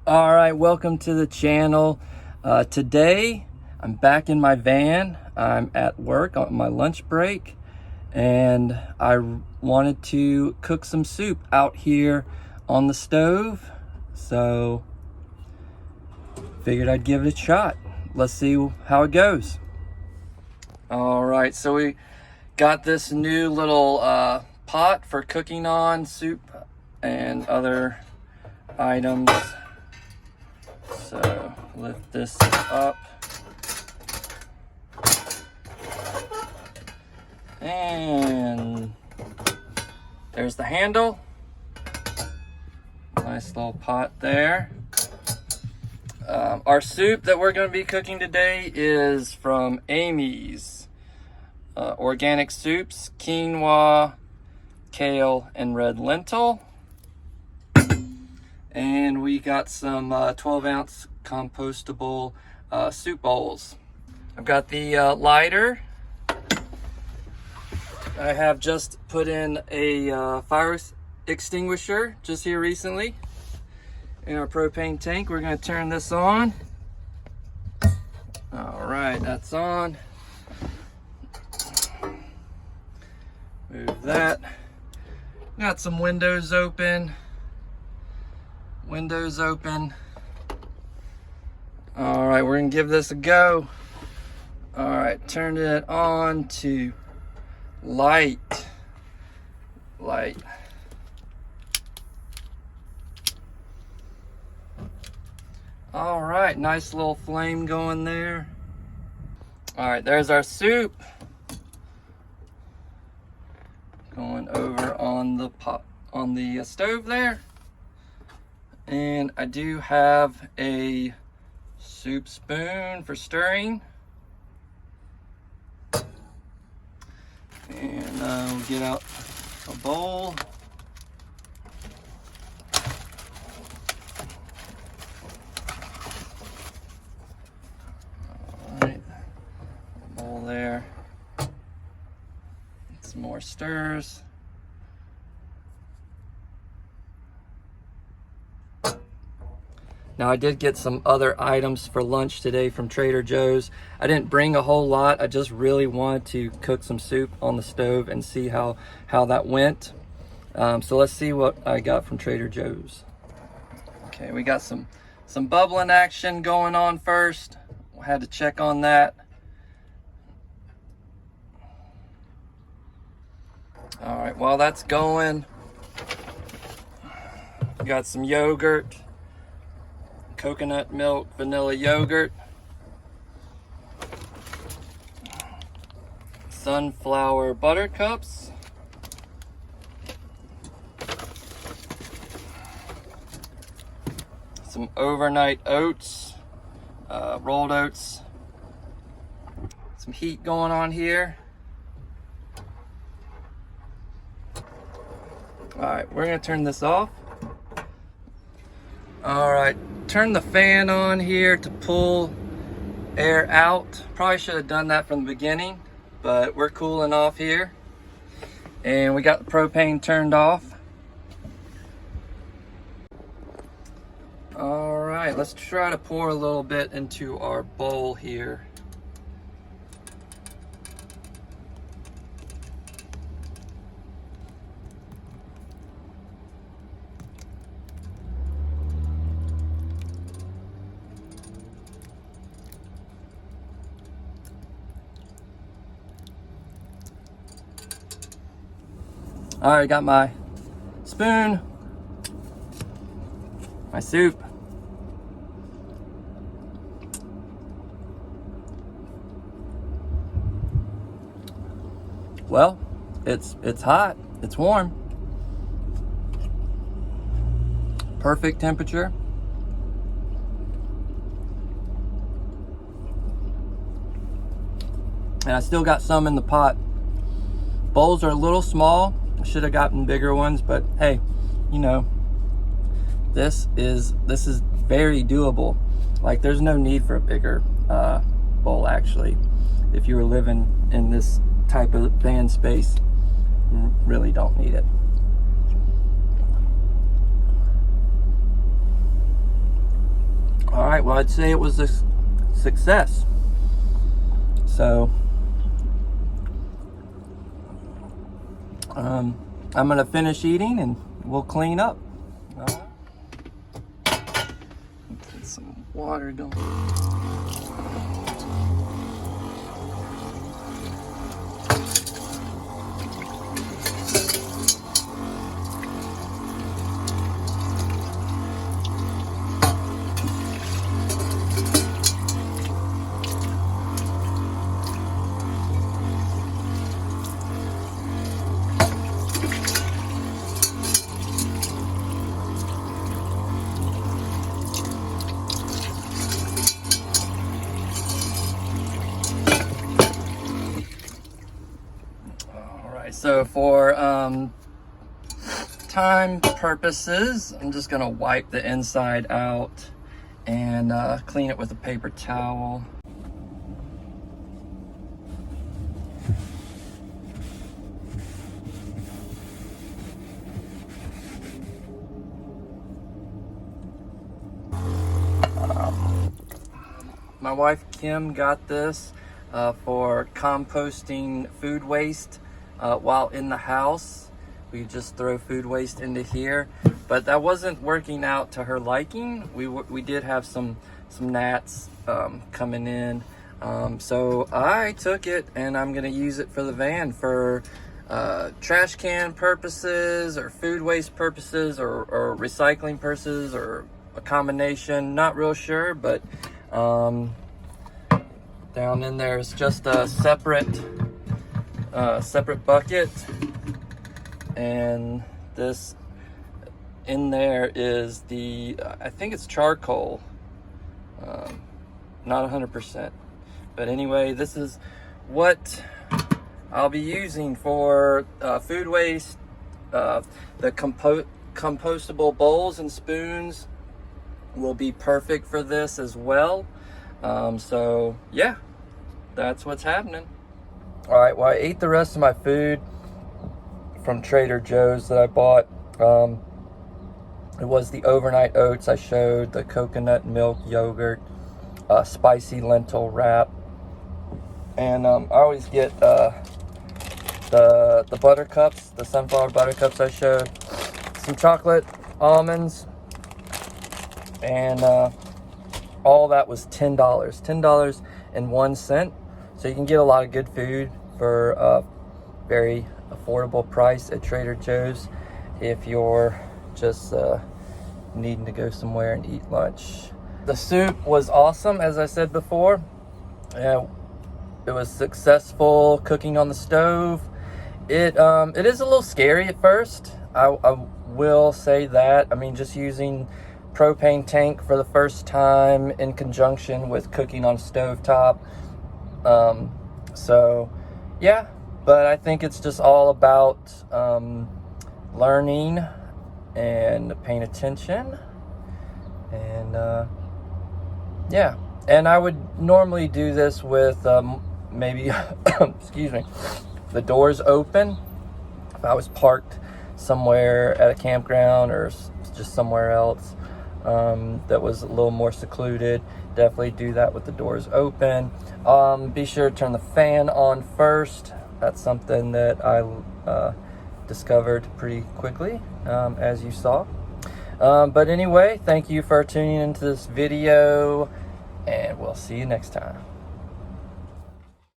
All right, welcome to the channel. Today I'm back in my van. I'm at work on my lunch break, and I wanted to cook some soup out here on the stove, so figured I'd give it a shot. Let's see how it goes. All right, so we got this new little pot for cooking on soup and other items. So lift this up, and there's the handle. Nice little pot there. Our soup that we're going to be cooking today is from Amy's Organic Soups, quinoa, kale, and red lentil. And we got some 12-ounce compostable soup bowls. I've got the lighter. I have just put in a fire extinguisher just here recently in our propane tank. We're going to turn this on. All right, that's on. Move that. Got some windows open. Windows open. All right, we're gonna give this a go. All right, turn it on to light. All right, nice little flame going there. All right, there's our soup going over on the pot on the stove there. And I do have a soup spoon for stirring. And we'll get out a bowl. All right, bowl there. Some more stirs. Now I did get some other items for lunch today from Trader Joe's. I didn't bring a whole lot. I just really wanted to cook some soup on the stove and see how that went. So let's see what I got from Trader Joe's. Okay, we got some bubbling action going on first. I had to check on that. All right, while that's going, we got some yogurt. Coconut milk, vanilla yogurt, sunflower butter cups, some overnight oats, rolled oats, some heat going on here. All right, we're gonna turn this off. All right, turn the fan on here to pull air out. Probably should have done that from the beginning, but we're cooling off here. And we got the propane turned off. All right, let's try to pour a little bit into our bowl here. All right, got my spoon, my soup. Well, it's hot, it's warm. Perfect temperature. And I still got some in the pot. Bowls are a little small. I should have gotten bigger ones, but hey, you know, this is very doable. Like, there's no need for a bigger bowl, actually. If you were living in this type of van space, you really don't need it. right, well, I'd say it was a success. So I'm gonna finish eating and we'll clean up. All right. Get some water going. So for time purposes, I'm just gonna wipe the inside out and clean it with a paper towel. My wife Kim got this for composting food waste while in the house. We just throw food waste into here, but that wasn't working out to her liking. We did have some gnats coming in, so I took it and I'm gonna use it for the van for trash can purposes or food waste purposes or recycling purposes or a combination. Not real sure, but down in there is just a separate bucket, and this in there is the I think it's charcoal, not 100%, but anyway, this is what I'll be using for food waste. The compostable bowls and spoons will be perfect for this as well. So yeah, that's what's happening. All right, well, I ate the rest of my food from Trader Joe's that I bought. It was the overnight oats I showed, the coconut milk yogurt, spicy lentil wrap, and I always get the buttercups, the sunflower buttercups I showed, some chocolate almonds, and all that was $10.01. So you can get a lot of good food for a very affordable price at Trader Joe's if you're just needing to go somewhere and eat lunch. The soup was awesome, as I said before. It was successful cooking on the stove. It is a little scary at first. I will say that. I mean, just using propane tank for the first time in conjunction with cooking on stovetop. So yeah, but I think it's just all about learning and paying attention, and yeah, and I would normally do this with maybe excuse me, the doors open if I was parked somewhere at a campground or just somewhere else that was a little more secluded. Definitely do that with the doors open. Be sure to turn the fan on first. That's something that I discovered pretty quickly, as you saw. But anyway, thank you for tuning into this video, and we'll see you next time.